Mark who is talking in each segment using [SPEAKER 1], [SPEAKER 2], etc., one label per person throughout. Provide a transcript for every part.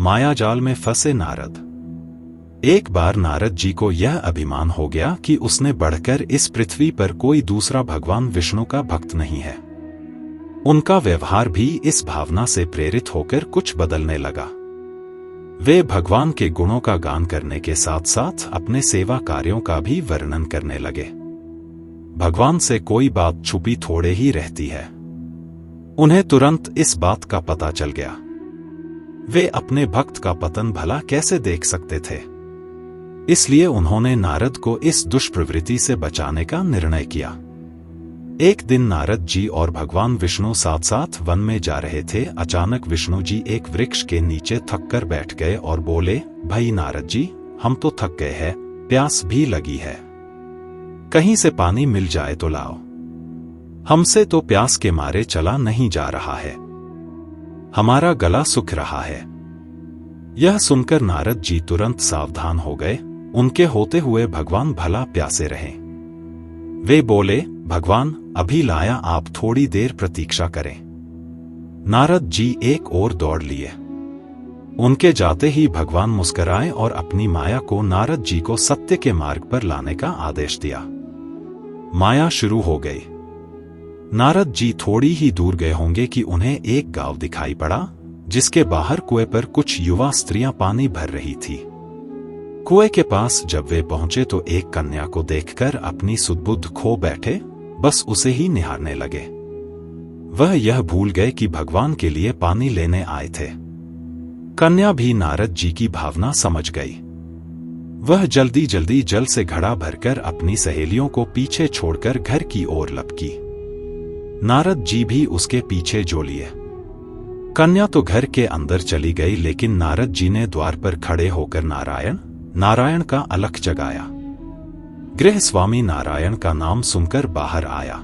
[SPEAKER 1] मायाजाल में फंसे नारद। एक बार नारद जी को यह अभिमान हो गया कि उसने बढ़कर इस पृथ्वी पर कोई दूसरा भगवान विष्णु का भक्त नहीं है। उनका व्यवहार भी इस भावना से प्रेरित होकर कुछ बदलने लगा। वे भगवान के गुणों का गान करने के साथ साथ अपने सेवा कार्यों का भी वर्णन करने लगे। भगवान से कोई बात छुपी थोड़े ही रहती है। उन्हें तुरंत इस बात का पता चल गया। वे अपने भक्त का पतन भला कैसे देख सकते थे। इसलिए उन्होंने नारद को इस दुष्प्रवृत्ति से बचाने का निर्णय किया। एक दिन नारद जी और भगवान विष्णु साथ साथ वन में जा रहे थे। अचानक विष्णु जी एक वृक्ष के नीचे थक कर बैठ गए और बोले, भाई नारद जी, हम तो थक गए हैं, प्यास भी लगी है, कहीं से पानी मिल जाए तो लाओ। हमसे तो प्यास के मारे चला नहीं जा रहा है, हमारा गला सूख रहा है। यह सुनकर नारद जी तुरंत सावधान हो गए। उनके होते हुए भगवान भला प्यासे रहे। वे बोले, भगवान अभी लाया, आप थोड़ी देर प्रतीक्षा करें। नारद जी एक ओर दौड़ लिए। उनके जाते ही भगवान मुस्कुराए और अपनी माया को नारद जी को सत्य के मार्ग पर लाने का आदेश दिया। माया शुरू हो गई। नारद जी थोड़ी ही दूर गए होंगे कि उन्हें एक गांव दिखाई पड़ा, जिसके बाहर कुएं पर कुछ युवा स्त्रियां पानी भर रही थी। कुएं के पास जब वे पहुंचे तो एक कन्या को देखकर अपनी सुध-बुध खो बैठे, बस उसे ही निहारने लगे। वह यह भूल गए कि भगवान के लिए पानी लेने आए थे। कन्या भी नारद जी की भावना समझ गई। वह जल्दी जल्दी जल से घड़ा भरकर अपनी सहेलियों को पीछे छोड़कर घर की ओर लपकी। नारद जी भी उसके पीछे जो लिए। कन्या तो घर के अंदर चली गई, लेकिन नारद जी ने द्वार पर खड़े होकर नारायण नारायण का अलख जगाया। गृह स्वामी नारायण का नाम सुनकर बाहर आया।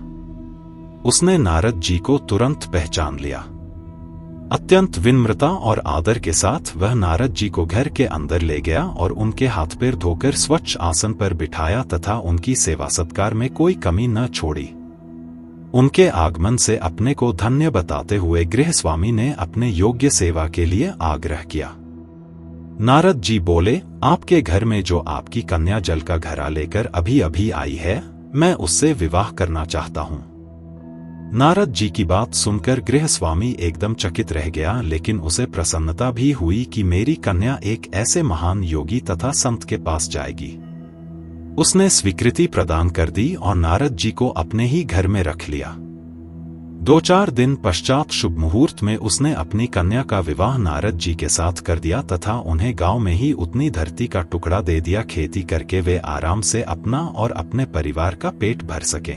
[SPEAKER 1] उसने नारद जी को तुरंत पहचान लिया। अत्यंत विनम्रता और आदर के साथ वह नारद जी को घर के अंदर ले गया और उनके हाथ पैर धोकर स्वच्छ आसन पर बिठाया तथा उनकी सेवा सत्कार में कोई कमी न छोड़ी। उनके आगमन से अपने को धन्य बताते हुए गृह स्वामी ने अपने योग्य सेवा के लिए आग्रह किया। नारद जी बोले, आपके घर में जो आपकी कन्या जल का घड़ा लेकर अभी अभी आई है, मैं उससे विवाह करना चाहता हूं। नारद जी की बात सुनकर गृह स्वामी एकदम चकित रह गया, लेकिन उसे प्रसन्नता भी हुई कि मेरी कन्या एक ऐसे महान योगी तथा संत के पास जाएगी। उसने स्वीकृति प्रदान कर दी और नारद जी को अपने ही घर में रख लिया। 2-4 दिन पश्चात शुभ मुहूर्त में उसने अपनी कन्या का विवाह नारद जी के साथ कर दिया तथा उन्हें गांव में ही उतनी धरती का टुकड़ा दे दिया, खेती करके वे आराम से अपना और अपने परिवार का पेट भर सके।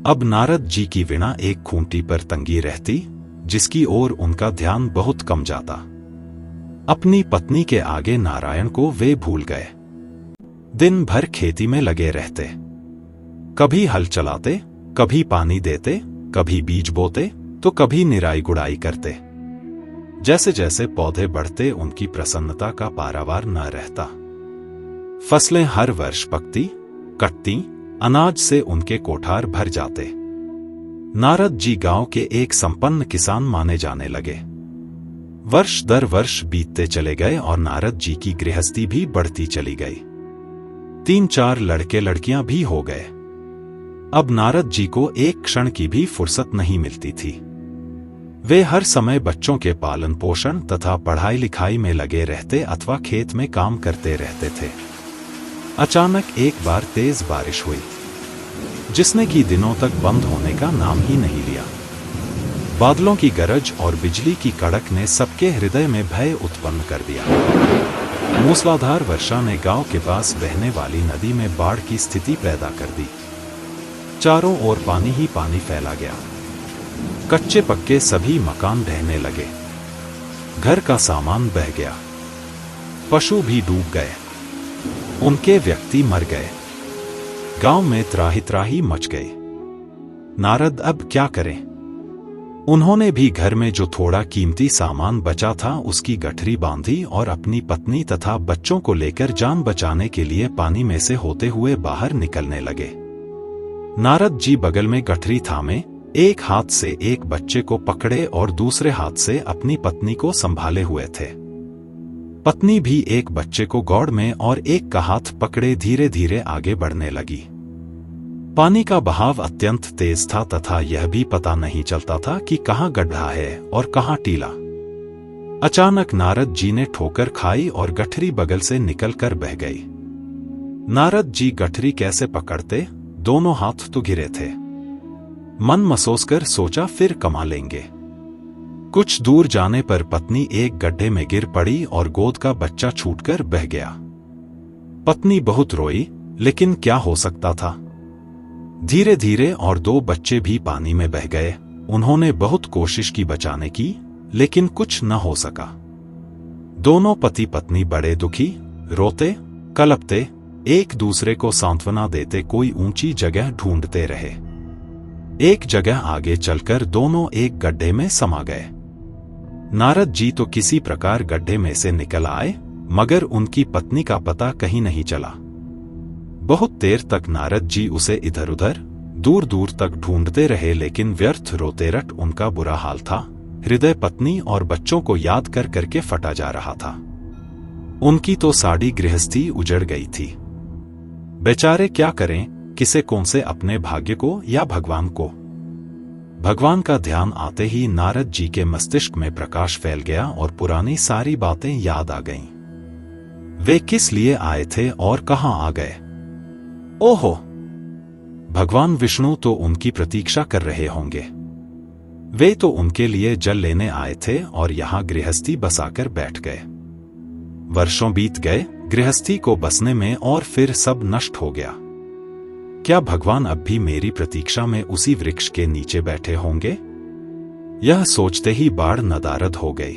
[SPEAKER 1] अब नारद जी की वीणा एक खूंटी पर तंगी रहती, जिसकी ओर उनका ध्यान बहुत कम जाता। अपनी पत्नी के आगे नारायण को वे भूल गए। दिन भर खेती में लगे रहते, कभी हल चलाते, कभी पानी देते, कभी बीज बोते तो कभी निराई गुड़ाई करते। जैसे जैसे पौधे बढ़ते उनकी प्रसन्नता का पारावार न रहता। फसलें हर वर्ष पकती, कटती, अनाज से उनके कोठार भर जाते। नारद जी गांव के एक संपन्न किसान माने जाने लगे। वर्ष दर वर्ष बीतते चले गए और नारद जी की गृहस्थी भी बढ़ती चली गई। 3-4 लड़के लड़कियां भी हो गए। अब नारद जी को एक क्षण की भी फुर्सत नहीं मिलती थी। वे हर समय बच्चों के पालन पोषण तथा पढ़ाई लिखाई में लगे रहते अथवा खेत में काम करते रहते थे। अचानक एक बार तेज बारिश हुई, जिसने कि दिनों तक बंद होने का नाम ही नहीं लिया। बादलों की गरज और बिजली की कड़क ने सबके हृदय में भय उत्पन्न कर दिया। मूसलाधार वर्षा ने गांव के पास बहने वाली नदी में बाढ़ की स्थिति पैदा कर दी। चारों ओर पानी ही पानी फैला गया। कच्चे पक्के सभी मकान ढहने लगे। घर का सामान बह गया। पशु भी डूब गए। उनके व्यक्ति मर गए। गांव में त्राही त्राही मच गई। नारद अब क्या करें? उन्होंने भी घर में जो थोड़ा कीमती सामान बचा था उसकी गठरी बांधी और अपनी पत्नी तथा बच्चों को लेकर जान बचाने के लिए पानी में से होते हुए बाहर निकलने लगे। नारद जी बगल में गठरी थामे, एक हाथ से एक बच्चे को पकड़े और दूसरे हाथ से अपनी पत्नी को संभाले हुए थे। पत्नी भी एक बच्चे को गोद में और एक का हाथ पकड़े धीरे धीरे आगे बढ़ने लगी। पानी का बहाव अत्यंत तेज था तथा यह भी पता नहीं चलता था कि कहाँ गड्ढा है और कहाँ टीला। अचानक नारद जी ने ठोकर खाई और गठरी बगल से निकलकर बह गई। नारद जी गठरी कैसे पकड़ते, दोनों हाथ तो घिरे थे। मन मसोसकर सोचा फिर कमा लेंगे। कुछ दूर जाने पर पत्नी एक गड्ढे में गिर पड़ी और गोद का बच्चा छूटकर बह गया। पत्नी बहुत रोई, लेकिन क्या हो सकता था। धीरे धीरे और 2 बच्चे भी पानी में बह गए। उन्होंने बहुत कोशिश की बचाने की, लेकिन कुछ न हो सका। दोनों पति पत्नी बड़े दुखी, रोते कलपते, एक दूसरे को सांत्वना देते कोई ऊंची जगह ढूंढते रहे। एक जगह आगे चलकर दोनों एक गड्ढे में समा गए। नारद जी तो किसी प्रकार गड्ढे में से निकल आए, मगर उनकी पत्नी का पता कहीं नहीं चला। बहुत देर तक नारद जी उसे इधर उधर दूर दूर तक ढूंढते रहे, लेकिन व्यर्थ। रोते रट उनका बुरा हाल था। हृदय पत्नी और बच्चों को याद कर करके फटा जा रहा था। उनकी तो सारी गृहस्थी उजड़ गई थी। बेचारे क्या करें, किसे कौन से, अपने भाग्य को या भगवान को। भगवान का ध्यान आते ही नारद जी के मस्तिष्क में प्रकाश फैल गया और पुरानी सारी बातें याद आ गईं। वे किस लिए आए थे और कहां आ गए। ओहो, भगवान विष्णु तो उनकी प्रतीक्षा कर रहे होंगे। वे तो उनके लिए जल लेने आए थे और यहां गृहस्थी बसाकर बैठ गए। वर्षों बीत गए गृहस्थी को बसने में और फिर सब नष्ट हो गया। क्या भगवान अब भी मेरी प्रतीक्षा में उसी वृक्ष के नीचे बैठे होंगे। यह सोचते ही बाढ़ नदारद हो गई।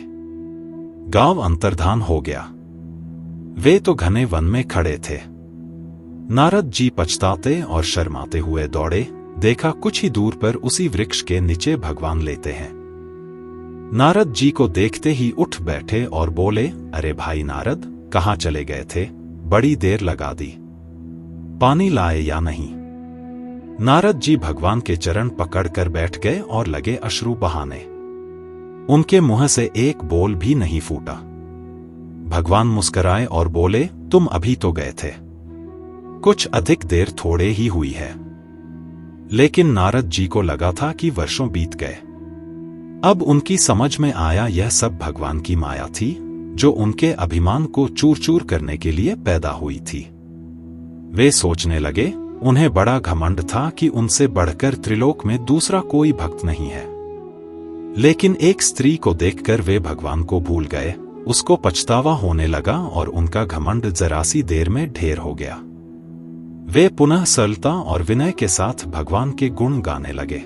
[SPEAKER 1] गांव अंतर्धान हो गया। वे तो घने वन में खड़े थे। नारद जी पछताते और शर्माते हुए दौड़े। देखा कुछ ही दूर पर उसी वृक्ष के नीचे भगवान लेते हैं। नारद जी को देखते ही उठ बैठे और बोले, अरे भाई नारद, कहाँ चले गए थे, बड़ी देर लगा दी, पानी लाए या नहीं। नारद जी भगवान के चरण पकड़कर बैठ गए और लगे अश्रु बहाने। उनके मुंह से एक बोल भी नहीं फूटा। भगवान मुस्कुराए और बोले, तुम अभी तो गए थे, कुछ अधिक देर थोड़े ही हुई है। लेकिन नारद जी को लगा था कि वर्षों बीत गए। अब उनकी समझ में आया यह सब भगवान की माया थी, जो उनके अभिमान को चूर चूर करने के लिए पैदा हुई थी। वे सोचने लगे, उन्हें बड़ा घमंड था कि उनसे बढ़कर त्रिलोक में दूसरा कोई भक्त नहीं है। लेकिन एक स्त्री को देखकर वे भगवान को भूल गए। उसको पछतावा होने लगा और उनका घमंड जरासी देर में ढेर हो गया। वे पुनः सरलता और विनय के साथ भगवान के गुण गाने लगे।